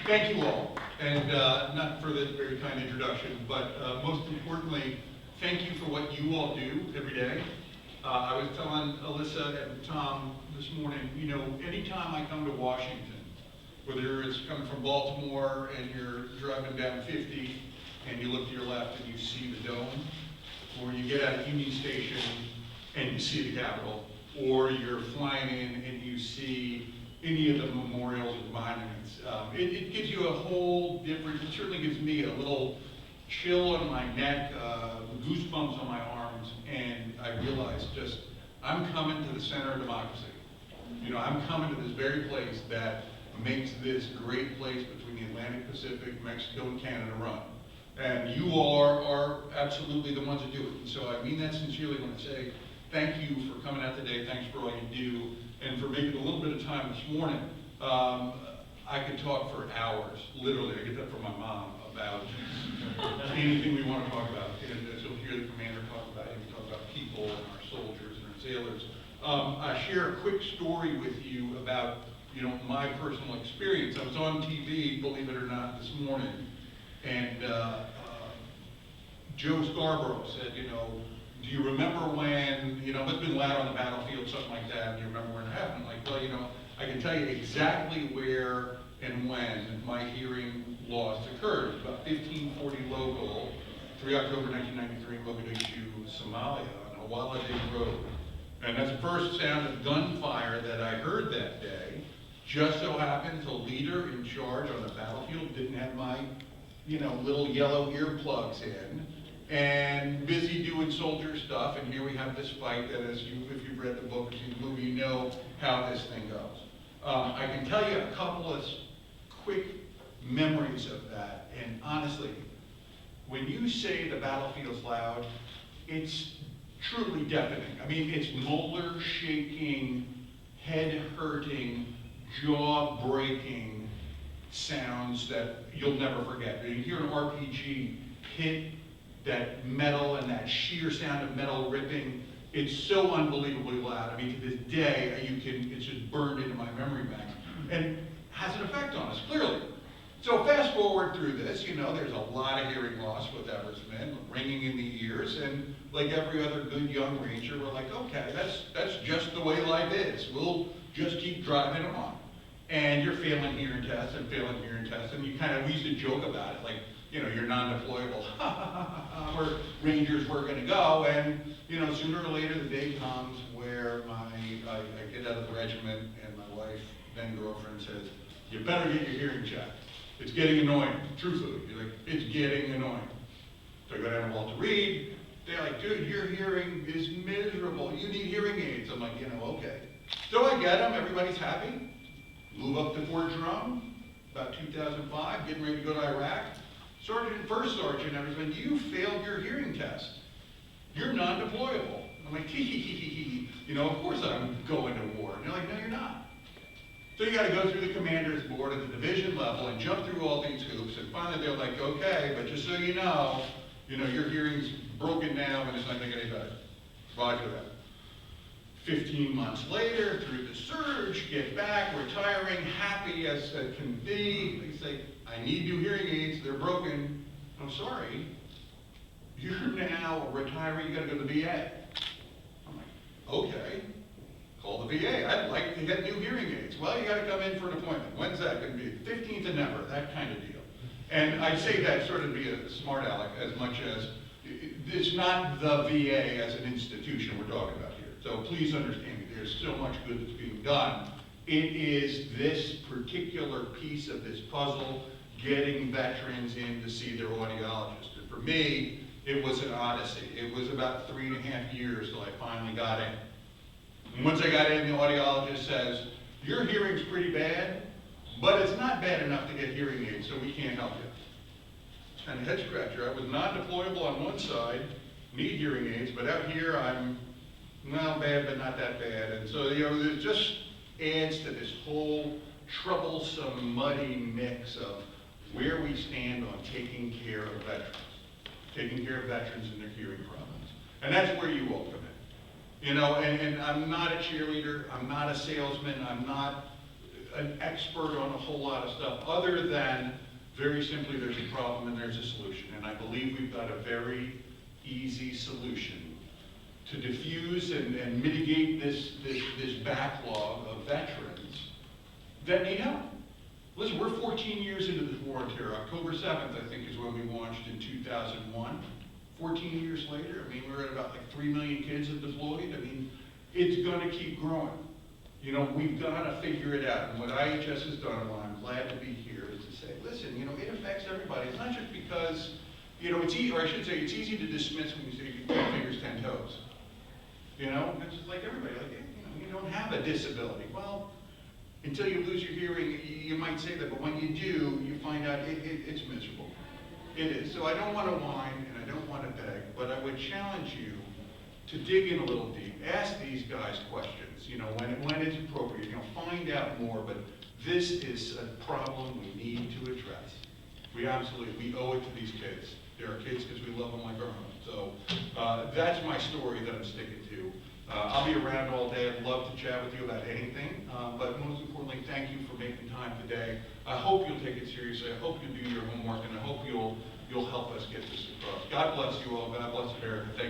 Thank you all, and not for the very kind introduction, but most importantly, thank you for what you all do every day. I was telling Alyssa and Tom this morning, you know, anytime I come to Washington, whether it's coming from Baltimore and you're driving down 50 and you look to your left and you see the dome, or you get out of Union Station and you see the Capitol, or you're flying in and you see any of the memorials and monuments. It gives you a whole different, it certainly gives me a little chill on my neck, goosebumps on my arms, and I realize just, I'm coming to the center of democracy. You know, I'm coming to this very place that makes this great place between the Atlantic, Pacific, Mexico, and Canada run. And you all are absolutely the ones that do it. And so I mean that sincerely when I say thank you for coming out today, thanks for all you do, and for making a little bit of time this morning. I could talk for hours, literally. I get that from my mom about anything we want to talk about. And as you'll hear the commander talk about, we talk about people and our soldiers and our sailors. I share a quick story with you about, you know, my personal experience. I was on TV, believe it or not, this morning, and Joe Scarborough said, you know, do you remember when, you know, it's been loud on the battlefield, something like that, and you remember when it happened? I'm like, well, you know, I can tell you exactly where and when my hearing loss occurred. It was about 1540 local, 3 October 1993, Mogadishu, Somalia, on Awalade Road. And that's the first sound of gunfire that I heard that day. Just so happens the leader in charge on the battlefield didn't have my, you know, little yellow earplugs in, and busy doing soldier stuff, and here we have this fight that, as you, if you've read the book or seen the movie, you know how this thing goes. I can tell you a couple of quick memories of that, and honestly, when you say the battlefield's loud, it's truly deafening. I mean, it's molar shaking, head hurting, jaw breaking sounds that you'll never forget. You hear an RPG hit that metal and that sheer sound of metal ripping, it's so unbelievably loud. I mean, to this day, it's just burned into my memory bank and has an effect on us, clearly. So fast forward through this, you know, there's a lot of hearing loss with Eversmann, ringing in the ears, and like every other good young ranger, we're like, okay, that's just the way life is. We'll just keep driving on. And you're failing hearing tests and failing hearing tests, and we used to joke about it, like, you know, you're non-deployable. We're Rangers, we're gonna go, and you know, sooner or later the day comes where I get out of the regiment, and my wife, then girlfriend, says, you better get your hearing checked. It's getting annoying, truthfully. You're like, it's getting annoying. So I go down to Walter Reed, they're like, dude, your hearing is miserable. You need hearing aids. I'm like, you know, okay. So I get them, everybody's happy. Move up to Fort Drum, about 2005, getting ready to go to Iraq. First Sergeant Eversmann, you failed your hearing test. You're non-deployable. I'm like, hee, you know, of course I'm going to war. And they're like, no, you're not. So you got to go through the commander's board at the division level and jump through all these hoops, and finally they're like, okay, but just so you know, your hearing's broken now and it's not going to get any better. Roger that. 15 months later, through the surge, get back, retiring, happy as can be. They say, I need new hearing aids, they're broken. I'm sorry, you're now a retiree, you gotta go to the VA. I'm like, okay, call the VA. I'd like to get new hearing aids. Well, you gotta come in for an appointment. When's that gonna be? 15th of never, that kind of deal. And I say that sort of to be a smart aleck as much as, it's not the VA as an institution we're talking about here. So please understand me, there's so much good that's being done. It is this particular piece of this puzzle, getting veterans in to see their audiologist. And for me, it was an odyssey. It was about 3.5 years till I finally got in. And once I got in, the audiologist says, your hearing's pretty bad, but it's not bad enough to get hearing aids, so we can't help you. It's kind of head scratcher. I was non-deployable on one side, need hearing aids, but out here I'm, well, bad, but not that bad. And so, you know, it just adds to this whole troublesome, muddy mix of where we stand on taking care of veterans and their hearing problems. And that's where you all come in. You know, and I'm not a cheerleader, I'm not a salesman, I'm not an expert on a whole lot of stuff, other than very simply there's a problem and there's a solution. And I believe we've got a very easy solution to diffuse and mitigate this backlog of veterans that need help. Listen, we're 14 years into this war on terror. October 7th, I think, is when we launched in 2001. 14 years later, I mean, we're at about like 3 million kids have deployed. I mean, it's gonna keep growing. You know, we've gotta figure it out. And what IHS has done, and why I'm glad to be here, is to say, listen, you know, it affects everybody. It's not just because, you know, it's easy, or I should say, it's easy to dismiss when you say 10 fingers, 10 toes. You know, it's just like everybody, like, you know, you don't have a disability. Well, until you lose your hearing, you might say that, but when you do, you find out it's miserable. It is. So I don't want to whine and I don't want to beg, but I would challenge you to dig in a little deep. Ask these guys questions, you know, when it's appropriate. You know, find out more, but this is a problem we need to address. We owe it to these kids. They're our kids because we love them like our own. So that's my story that I'm sticking to. I'll be around all day. I'd love to chat with you about anything, but most importantly, thank you for making time today. I hope you'll take it seriously. I hope you'll do your homework, and I hope you'll help us get this across. God bless you all. God bless America. Thank